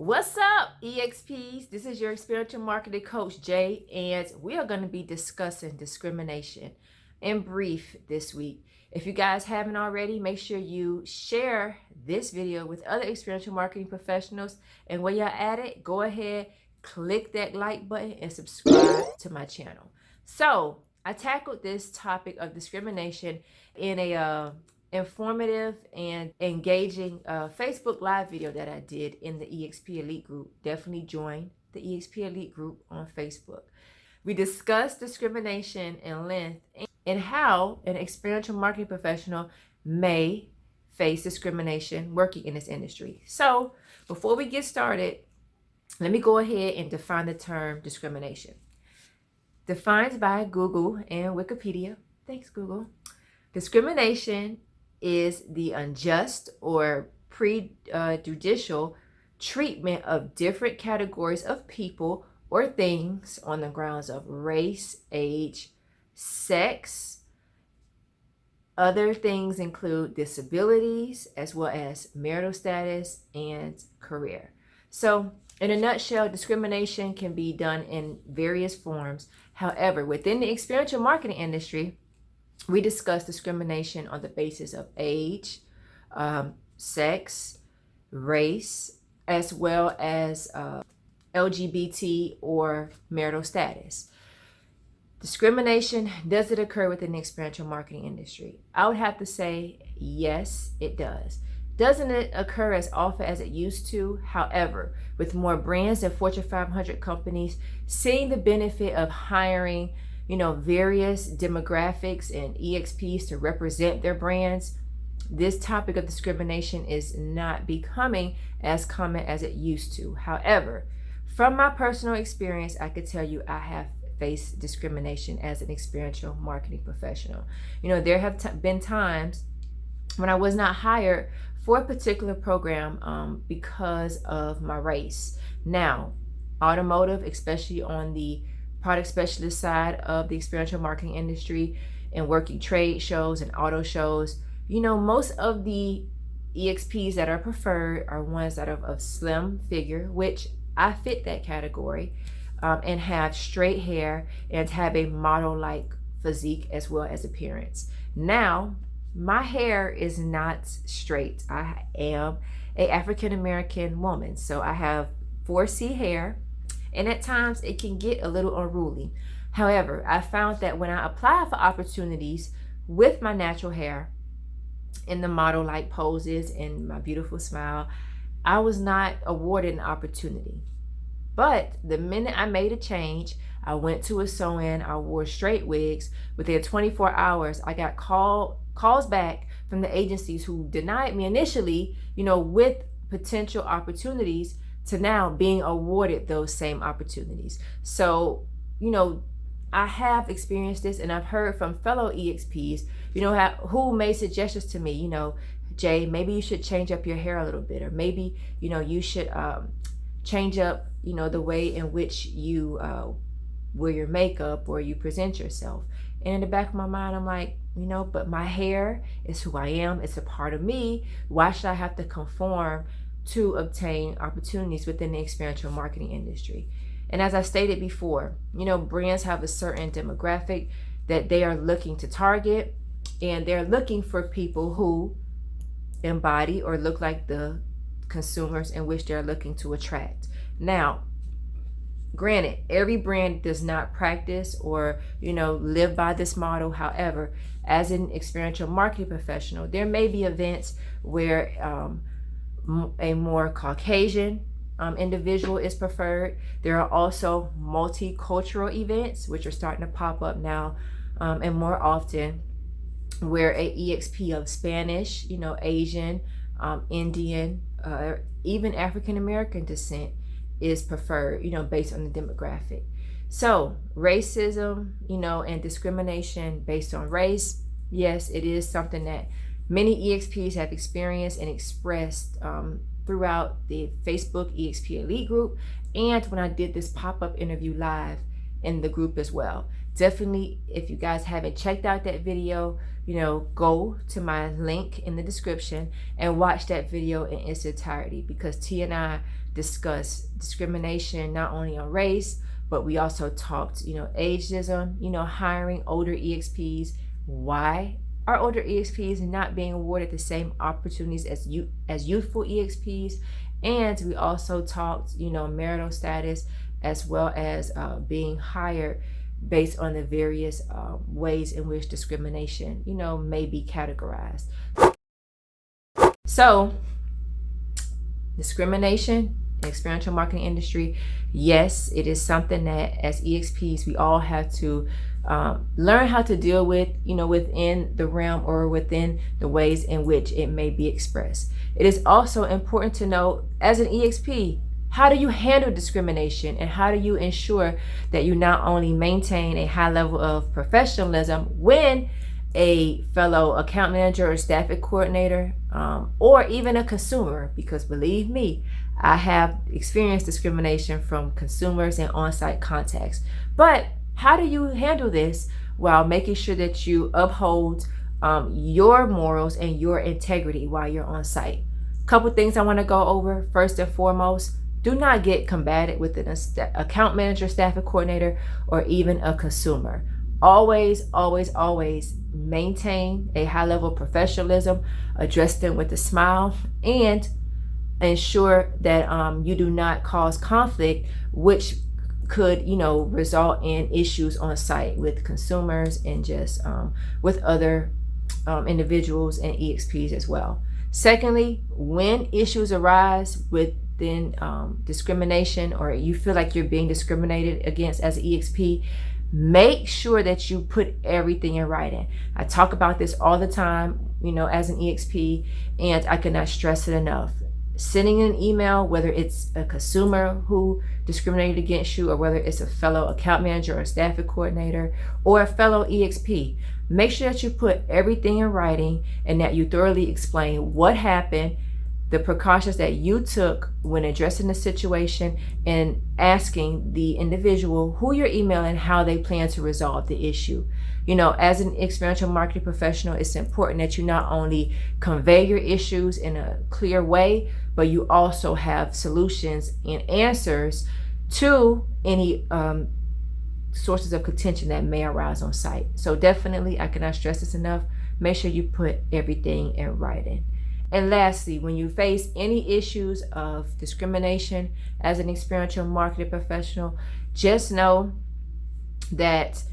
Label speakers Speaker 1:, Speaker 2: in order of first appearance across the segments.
Speaker 1: What's up, EXPs? This is your experiential marketing coach, Jay, and we are going to be discussing discrimination in brief this week. If you guys haven't already, make sure you share this video with other experiential marketing professionals. And while you're at it, go ahead, click that like button and subscribe to my channel. So I tackled this topic of discrimination in a informative and engaging Facebook Live video that I did in the EXP Elite group. Definitely join the EXP Elite group on Facebook. We discussed discrimination in length and how an experiential marketing professional may face discrimination working in this industry. So before we get started, let me go ahead and define the term discrimination. Defined by Google and Wikipedia. Thanks, Google. Discrimination is the unjust or prejudicial treatment of different categories of people or things on the grounds of race, age, sex. Other things include disabilities as well as marital status and career. So in a nutshell, discrimination can be done in various forms. However, within the experiential marketing industry, we discuss discrimination on the basis of age, sex, race, as well as LGBT or marital status. Discrimination, does it occur within the experiential marketing industry? I would have to say, yes, it does. Doesn't it occur as often as it used to? However, with more brands and Fortune 500 companies seeing the benefit of hiring various demographics and EXPs to represent their brands, this topic of discrimination is not becoming as common as it used to. However, from my personal experience, I could tell you I have faced discrimination as an experiential marketing professional. There have been times when I was not hired for a particular program because of my race. Now, automotive, especially on the product specialist side of the experiential marketing industry and working trade shows and auto shows, most of the EXPs that are preferred are ones that are of slim figure, which I fit that category, and have straight hair and have a model-like physique as well as appearance. Now, my hair is not straight. I am an African-American woman, so I have 4C hair, and at times it can get a little unruly. However, I found that when I apply for opportunities with my natural hair in the model-like poses and my beautiful smile, I was not awarded an opportunity. But the minute I made a change, I went to a sew-in, I wore straight wigs. Within 24 hours, I got calls back from the agencies who denied me initially, with potential opportunities, to now being awarded those same opportunities. So, I have experienced this, and I've heard from fellow EXPs, who made suggestions to me, Jay, maybe you should change up your hair a little bit, or maybe, you should change up, the way in which you wear your makeup or you present yourself. And in the back of my mind, I'm like, but my hair is who I am. It's a part of me. Why should I have to conform to obtain opportunities within the experiential marketing industry? And as I stated before, brands have a certain demographic that they are looking to target, and they're looking for people who embody or look like the consumers in which they're looking to attract. Now, granted, every brand does not practice or, live by this model. However, as an experiential marketing professional, there may be events where a more Caucasian individual is preferred. There are also multicultural events, which are starting to pop up now and more often, where a EXP of Spanish, Asian, Indian, even African American descent is preferred, based on the demographic. So racism, and discrimination based on race, yes, it is something that many EXPs have experienced and expressed throughout the Facebook EXP Elite group, and when I did this pop-up interview live in the group as well. Definitely, if you guys haven't checked out that video, go to my link in the description and watch that video in its entirety, because T and I discussed discrimination not only on race, but we also talked, ageism, hiring older EXPs, why are older EXPs not being awarded the same opportunities as youthful EXPs, and we also talked, marital status, as well as being hired based on the various ways in which discrimination, may be categorized. So, discrimination in experiential marketing industry, yes, it is something that as EXPs we all have to learn how to deal with, within the realm or within the ways in which it may be expressed. It is also important to know, as an EXP, how do you handle discrimination, and how do you ensure that you not only maintain a high level of professionalism when a fellow account manager or staffing coordinator, or even a consumer, because believe me, I have experienced discrimination from consumers and on-site contacts. But how do you handle this while making sure that you uphold your morals and your integrity while you're on site? Couple things I want to go over. First and foremost, do not get combated with an account manager, staffing coordinator, or even a consumer. Always, always, always maintain a high level of professionalism, address them with a smile, and ensure that you do not cause conflict, which could, result in issues on site with consumers and just with other individuals and EXPs as well. Secondly, when issues arise within discrimination, or you feel like you're being discriminated against as an EXP, make sure that you put everything in writing. I talk about this all the time, as an EXP, and I cannot stress it enough. Sending an email, whether it's a consumer who discriminated against you, or whether it's a fellow account manager or staffing coordinator, or a fellow EXP, make sure that you put everything in writing and that you thoroughly explain what happened, the precautions that you took when addressing the situation, and asking the individual who you're emailing how they plan to resolve the issue. As an experiential marketing professional, it's important that you not only convey your issues in a clear way, but you also have solutions and answers to any sources of contention that may arise on site. So definitely, I cannot stress this enough, make sure you put everything in writing. And lastly, when you face any issues of discrimination as an experiential marketing professional, just know that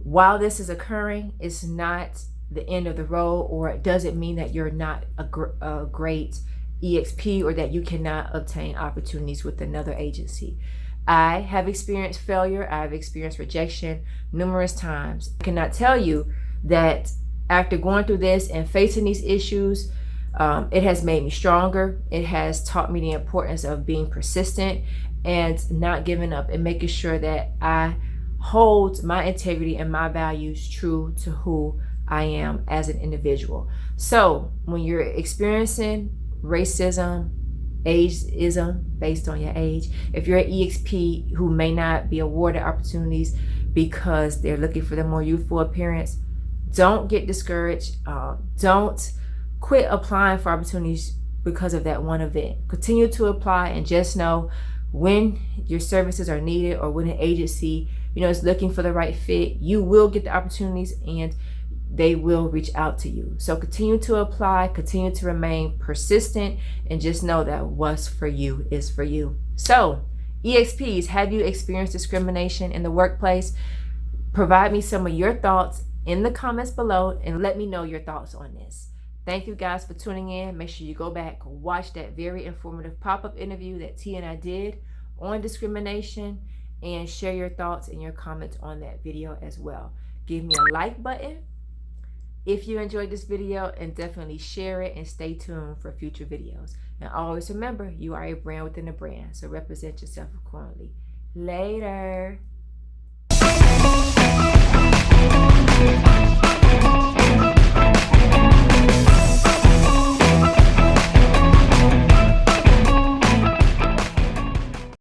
Speaker 1: while this is occurring, it's not the end of the road, or it doesn't mean that you're not a great EXP, or that you cannot obtain opportunities with another agency. I have experienced failure. I've experienced rejection numerous times. I cannot tell you that after going through this and facing these issues, it has made me stronger. It has taught me the importance of being persistent and not giving up, and making sure that I hold my integrity and my values true to who I am as an individual. So when you're experiencing racism, ageism based on your age, if you're an EXP who may not be awarded opportunities because they're looking for the more youthful appearance, don't get discouraged. Don't quit applying for opportunities because of that one event. Continue to apply, and just know when your services are needed, or when an agency is looking for the right fit, you will get the opportunities and they will reach out to you. So continue to apply, continue to remain persistent, and just know that what's for you is for you. So EXPs, have you experienced discrimination in the workplace? Provide me some of your thoughts in the comments below and let me know your thoughts on this. Thank you guys for tuning in. Make sure you go back, watch that very informative pop-up interview that T and I did on discrimination, and share your thoughts and your comments on that video as well. Give me a like button if you enjoyed this video, and definitely share it, and stay tuned for future videos. And always remember, you are a brand within a brand, so represent yourself accordingly. Later.